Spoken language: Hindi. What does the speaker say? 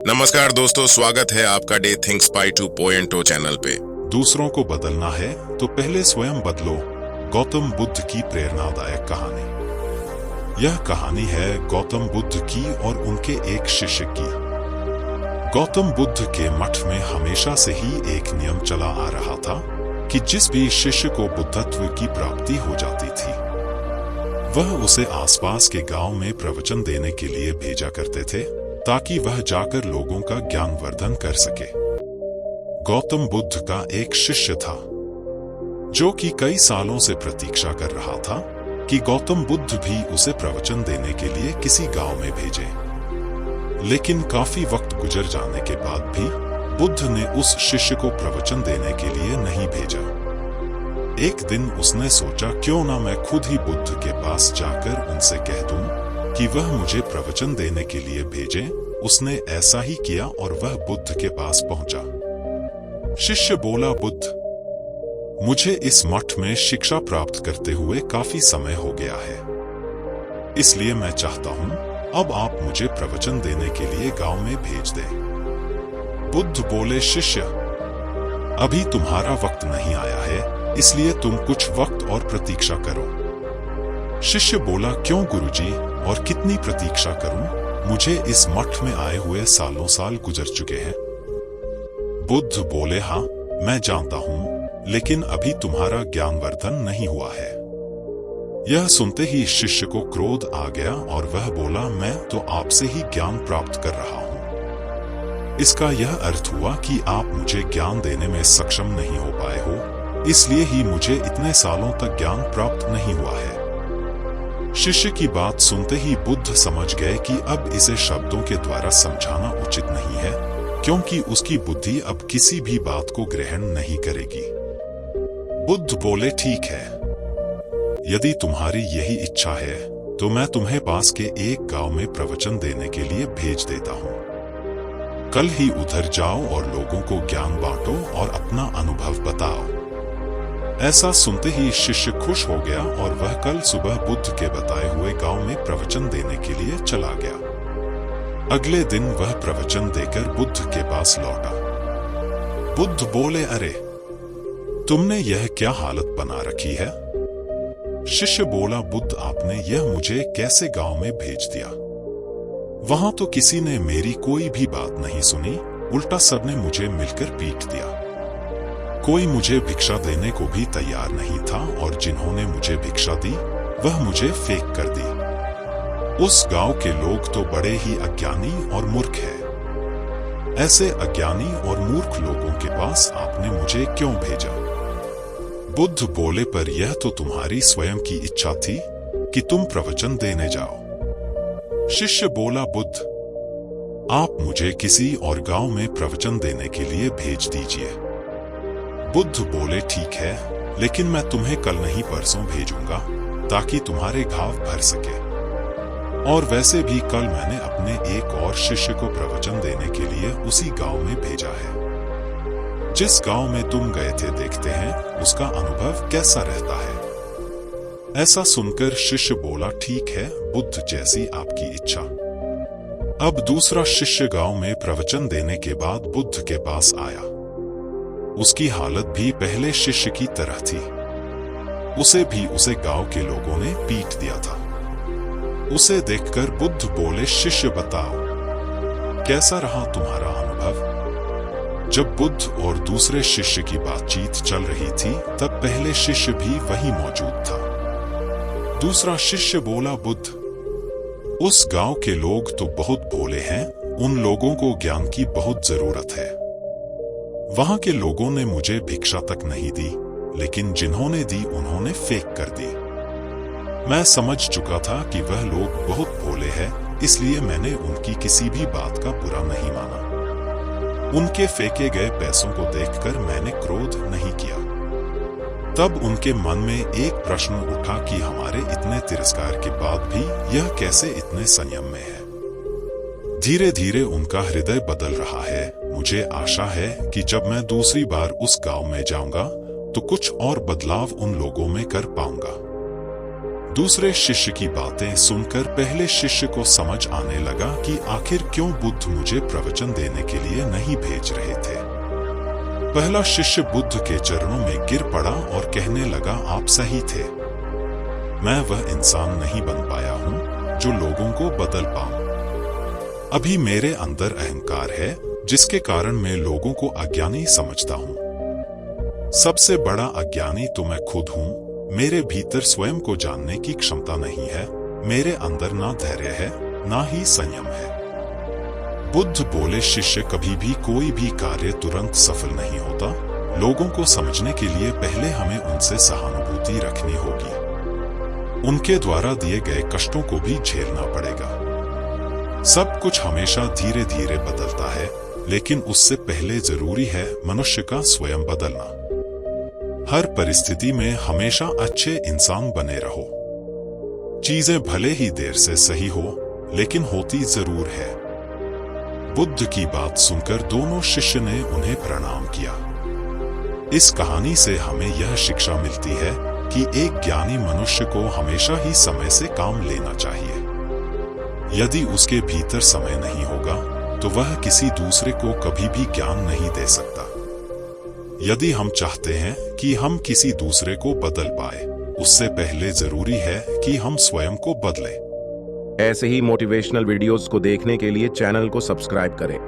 नमस्कार दोस्तों, स्वागत है आपका डे थिंक्स बाय 2.0 चैनल पे। दूसरों को बदलना है तो पहले स्वयं बदलो। गौतम बुद्ध की प्रेरणादायक कहानी। यह कहानी है गौतम बुद्ध की और उनके एक शिष्य की। गौतम बुद्ध के मठ में हमेशा से ही एक नियम चला आ रहा था कि जिस भी शिष्य को बुद्धत्व की प्राप्ति हो जाती थी वह उसे आसपास के गांव में प्रवचन देने के लिए भेजा करते थे ताकि वह जाकर लोगों का ज्ञानवर्धन कर सके। गौतम बुद्ध का एक शिष्य था जो कि कई सालों से प्रतीक्षा कर रहा था कि गौतम बुद्ध भी उसे प्रवचन देने के लिए किसी गांव में भेजे। लेकिन काफी वक्त गुजर जाने के बाद भी बुद्ध ने उस शिष्य को प्रवचन देने के लिए नहीं भेजा। एक दिन उसने सोचा क्यों ना मैं खुद ही बुद्ध के पास जाकर उनसे कह दूं कि वह मुझे प्रवचन देने के लिए भेजें। उसने ऐसा ही किया और वह बुद्ध के पास पहुंचा। शिष्य बोला, बुद्ध, मुझे इस मठ में शिक्षा प्राप्त करते हुए काफी समय हो गया है, इसलिए मैं चाहता हूं अब आप मुझे प्रवचन देने के लिए गांव में भेज दें। बुद्ध बोले, शिष्य, अभी तुम्हारा वक्त नहीं आया है, इसलिए तुम कुछ वक्त और प्रतीक्षा करो। शिष्य बोला, क्यों गुरुजी, और कितनी प्रतीक्षा करूं? मुझे इस मठ में आए हुए सालों साल गुजर चुके हैं। बुद्ध बोले, हाँ मैं जानता हूं, लेकिन अभी तुम्हारा ज्ञानवर्धन नहीं हुआ है। यह सुनते ही शिष्य को क्रोध आ गया और वह बोला, मैं तो आपसे ही ज्ञान प्राप्त कर रहा हूं। इसका यह अर्थ हुआ कि आप मुझे ज्ञान देने में सक्षम नहीं हो पाए हो, इसलिए ही मुझे इतने सालों तक ज्ञान प्राप्त नहीं हुआ है। शिष्य की बात सुनते ही बुद्ध समझ गए कि अब इसे शब्दों के द्वारा समझाना उचित नहीं है, क्योंकि उसकी बुद्धि अब किसी भी बात को ग्रहण नहीं करेगी। बुद्ध बोले, ठीक है, यदि तुम्हारी यही इच्छा है तो मैं तुम्हें पास के एक गांव में प्रवचन देने के लिए भेज देता हूं। कल ही उधर जाओ और लोगों को ज्ञान बांटो और अपना अनुभव बताओ। ऐसा सुनते ही शिष्य खुश हो गया और वह कल सुबह बुद्ध के बताए हुए गांव में प्रवचन देने के लिए चला गया। अगले दिन वह प्रवचन देकर बुद्ध के पास लौटा। बुद्ध बोले, अरे तुमने यह क्या हालत बना रखी है? शिष्य बोला, बुद्ध, आपने यह मुझे कैसे गांव में भेज दिया? वहां तो किसी ने मेरी कोई भी बात नहीं सुनी, उल्टा सबने मुझे मिलकर पीट दिया। कोई मुझे भिक्षा देने को भी तैयार नहीं था और जिन्होंने मुझे भिक्षा दी वह मुझे फेंक कर दी। उस गांव के लोग तो बड़े ही अज्ञानी और मूर्ख हैं। ऐसे अज्ञानी और मूर्ख लोगों के पास आपने मुझे क्यों भेजा? बुद्ध बोले, पर यह तो तुम्हारी स्वयं की इच्छा थी कि तुम प्रवचन देने जाओ। शिष्य बोला, बुद्ध, आप मुझे किसी और गांव में प्रवचन देने के लिए भेज दीजिए। बुद्ध बोले, ठीक है, लेकिन मैं तुम्हें कल नहीं परसों भेजूंगा ताकि तुम्हारे घाव भर सके। और वैसे भी कल मैंने अपने एक और शिष्य को प्रवचन देने के लिए उसी गांव में भेजा है। जिस गांव में तुम गए थे देखते हैं उसका अनुभव कैसा रहता है। ऐसा सुनकर शिष्य बोला, ठीक है बुद्ध, जैसी आपकी इच्छा। अब दूसरा शिष्य गांव में प्रवचन देने के बाद बुद्ध के पास आया। उसकी हालत भी पहले शिष्य की तरह थी। उसे गांव के लोगों ने पीट दिया था। उसे देखकर बुद्ध बोले, शिष्य बताओ, कैसा रहा तुम्हारा अनुभव? जब बुद्ध और दूसरे शिष्य की बातचीत चल रही थी तब पहले शिष्य भी वहीं मौजूद था। दूसरा शिष्य बोला, बुद्ध, उस गांव के लोग तो बहुत भोले हैं, उन लोगों को ज्ञान की बहुत जरूरत है। वहां के लोगों ने मुझे भिक्षा तक नहीं दी, लेकिन जिन्होंने दी उन्होंने फेंक कर दी। मैं समझ चुका था कि वह लोग बहुत भोले हैं, इसलिए मैंने उनकी किसी भी बात का बुरा नहीं माना। उनके फेंके गए पैसों को देखकर मैंने क्रोध नहीं किया। तब उनके मन में एक प्रश्न उठा कि हमारे इतने तिरस्कार के बाद भी यह कैसे इतने संयम में है। धीरे धीरे उनका हृदय बदल रहा है। मुझे आशा है कि जब मैं दूसरी बार उस गांव में जाऊंगा तो कुछ और बदलाव उन लोगों में कर पाऊंगा। दूसरे शिष्य की बातें सुनकर पहले शिष्य को समझ आने लगा कि आखिर क्यों बुद्ध मुझे प्रवचन देने के लिए नहीं भेज रहे थे। पहला शिष्य बुद्ध के चरणों में गिर पड़ा और कहने लगा, आप सही थे। मैं वह इंसान नहीं बन पाया हूं जो लोगों को बदल पाऊं। अभी मेरे अंदर अहंकार है जिसके कारण मैं लोगों को अज्ञानी समझता हूं। सबसे बड़ा अज्ञानी तो मैं खुद हूं। मेरे भीतर स्वयं को जानने की क्षमता नहीं है। मेरे अंदर ना धैर्य है ना ही संयम है। बुद्ध बोले, शिष्य कभी भी कोई भी कार्य तुरंत सफल नहीं होता। लोगों को समझने के लिए पहले हमें उनसे सहानुभूति रखनी होगी। उनके द्वारा दिए गए कष्टों को भी झेलना पड़ेगा। सब कुछ हमेशा धीरे धीरे बदलता है, लेकिन उससे पहले जरूरी है मनुष्य का स्वयं बदलना। हर परिस्थिति में हमेशा अच्छे इंसान बने रहो। चीजें भले ही देर से सही हो, लेकिन होती जरूर है। बुद्ध की बात सुनकर दोनों शिष्य ने उन्हें प्रणाम किया। इस कहानी से हमें यह शिक्षा मिलती है कि एक ज्ञानी मनुष्य को हमेशा ही समय से काम लेना चाहिए। यदि उसके भीतर समय नहीं होगा, तो वह किसी दूसरे को कभी भी ज्ञान नहीं दे सकता। यदि हम चाहते हैं कि हम किसी दूसरे को बदल पाए, उससे पहले जरूरी है कि हम स्वयं को बदलें। ऐसे ही मोटिवेशनल वीडियोस को देखने के लिए चैनल को सब्सक्राइब करें।